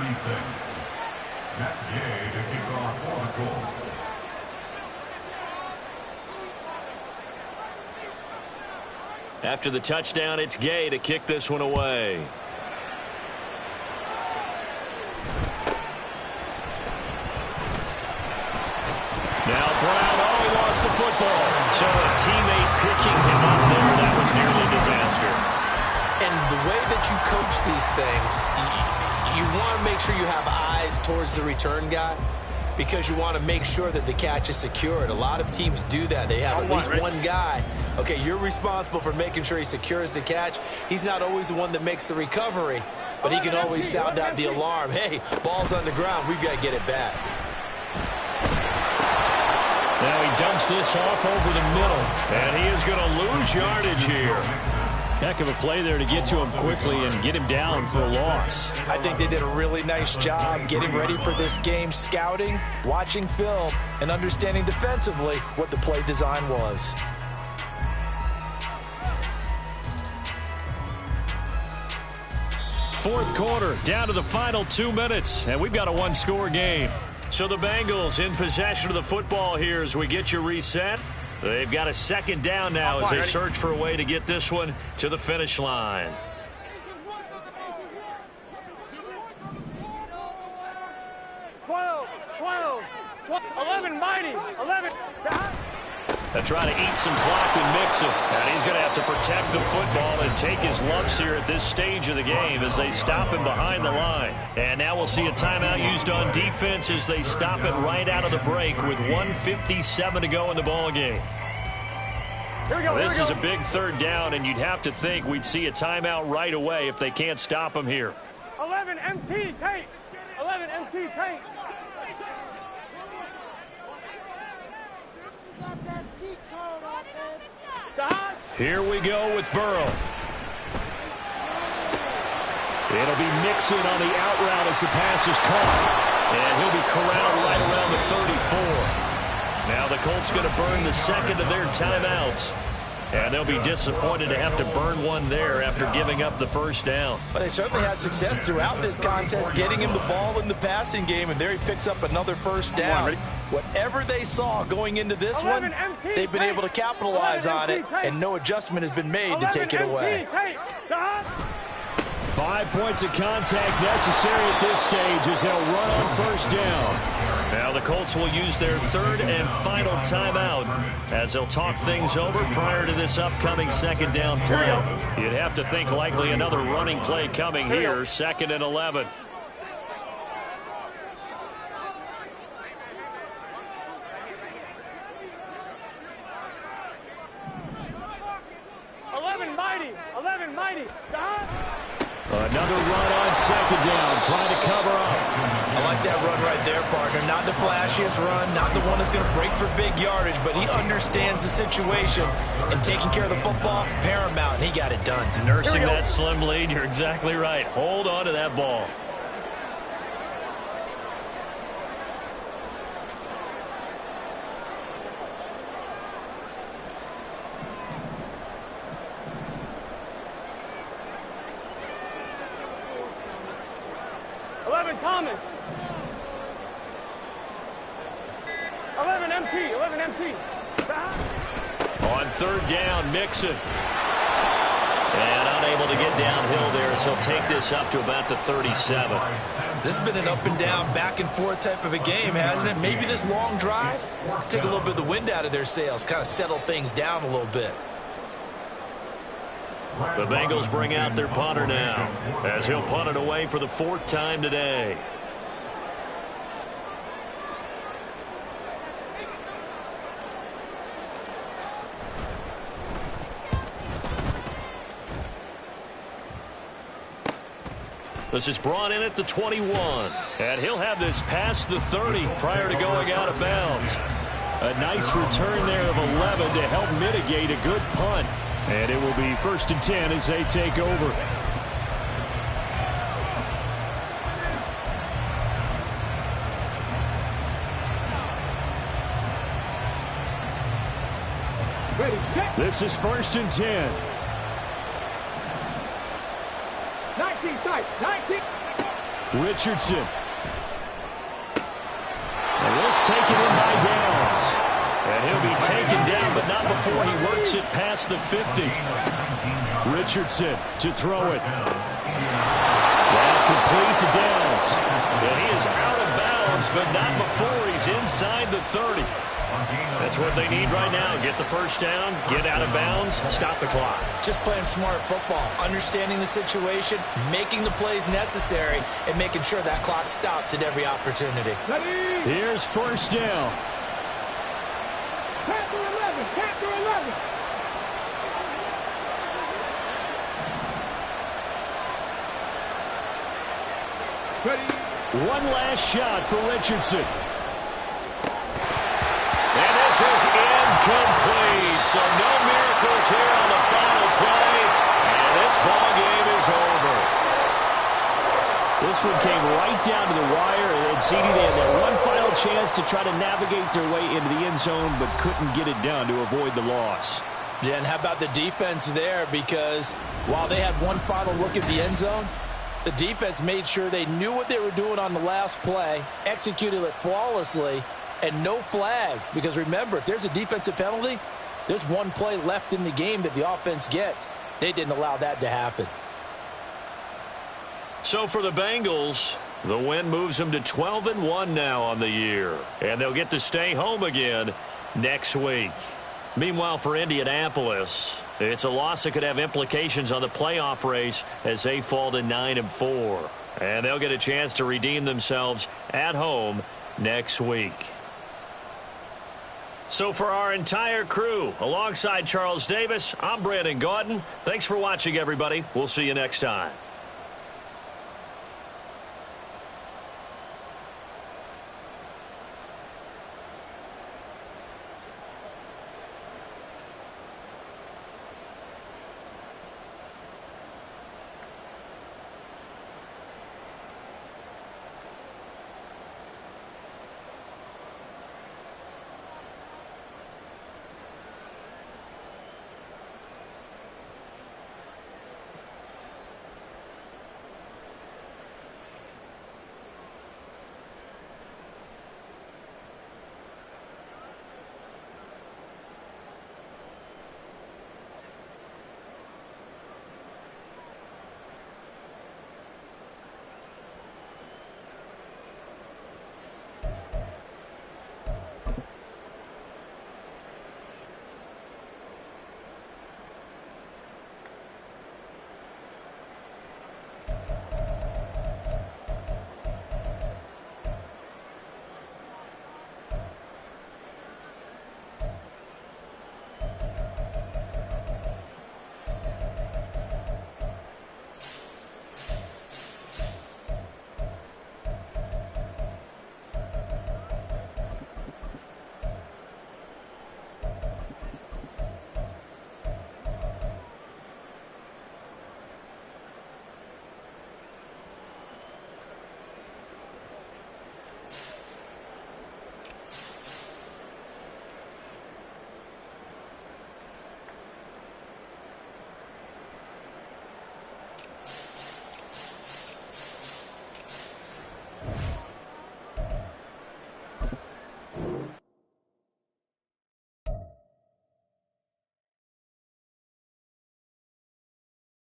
After the touchdown, it's Gay to kick this one away. Now Brown, he lost the football. So a teammate picking him up there, that was nearly a disaster. And the way that you coach these things, you want to make sure you have eyes towards the return guy, because you want to make sure that the catch is secured. A lot of teams do that. They have at least one guy. Okay, you're responsible for making sure he secures the catch. He's not always the one that makes the recovery, but he can always sound out the alarm. Hey, ball's on the ground. We've got to get it back. Now he dumps this off over the middle, and he is going to lose yardage here. Heck of a play there to get to him quickly and get him down for a loss. I think they did a really nice job getting ready for this game, scouting, watching film, and understanding defensively what the play design was. Fourth quarter, down to the final 2 minutes, and we've got a one-score game. So the Bengals in possession of the football here as we get you reset. They've got a 2nd down now as they search for a way to get this one to the finish line. Twelve, 11, mighty, 11. They're trying to eat some clock with Mixon. And he's going to have to protect the football and take his lumps here at this stage of the game as they stop him behind the line. And now we'll see a timeout used on defense as they stop it right out of the break with 1:57 to go in the ballgame. This is a big 3rd down, and you'd have to think we'd see a timeout right away if they can't stop him here. 11 MT tape. 11 MT tape. Here we go with Burrow. It'll be Mixon on the out route as the pass is caught. And he'll be corralled right around the 34. Now the Colts going to burn the 2nd of their timeouts. And they'll be disappointed to have to burn one there after giving up the 1st down. But they certainly had success throughout this contest, getting him the ball in the passing game, and there he picks up another 1st down. Whatever they saw going into this one, they've been able to capitalize on it, and no adjustment has been made to take it away. 5 points of contact necessary at this stage as they'll run on 1st down. Now the Colts will use their 3rd and final timeout as they'll talk things over prior to this upcoming 2nd down play. You'd have to think likely another running play coming here, 2nd and 11. Another run on 2nd down, trying to cover up. I like that run right there, partner. Not the flashiest run, not the one that's going to break for big yardage, but he understands the situation, and taking care of the football, paramount, and he got it done. Nursing that slim lead, you're exactly right. Hold on to that ball. Thomas. 11 MT. 11 MT. On third down, Mixon. And unable to get downhill there as he'll take this up to about the 37. This has been an up and down, back and forth type of a game, hasn't it? Maybe this long drive could take a little bit of the wind out of their sails, kind of settle things down a little bit. The Bengals bring out their punter now as he'll punt it away for the 4th time today. This is brought in at the 21. And he'll have this past the 30 prior to going out of bounds. A nice return there of 11 to help mitigate a good punt. And it will be 1st and 10 as they take over. This is 1st and 10. 19 size. 19. Richardson. And this taken in by Downs. And he'll be taken down, but not before he works it past the 50. Richardson to throw it. That complete to Downs. And he is out of bounds, but not before he's inside the 30. That's what they need right now. Get the first down, get out of bounds, stop the clock. Just playing smart football, understanding the situation, making the plays necessary, and making sure that clock stops at every opportunity. Here's 1st down. Captain 11. Captain 11. One last shot for Richardson. And this is incomplete. So no miracles here on the final play. And this ball game is over. This one came right down to the wire. And CD, they had that one final chance to try to navigate their way into the end zone, but couldn't get it done to avoid the loss. Yeah, and how about the defense there? Because while they had one final look at the end zone, the defense made sure they knew what they were doing on the last play, executed it flawlessly, and no flags. Because remember, if there's a defensive penalty, there's one play left in the game that the offense gets. They didn't allow that to happen. So for the Bengals, the win moves them to 12-1 now on the year. And they'll get to stay home again next week. Meanwhile, for Indianapolis, it's a loss that could have implications on the playoff race as they fall to 9-4. And they'll get a chance to redeem themselves at home next week. So for our entire crew, alongside Charles Davis, I'm Brandon Gaudin. Thanks for watching, everybody. We'll see you next time.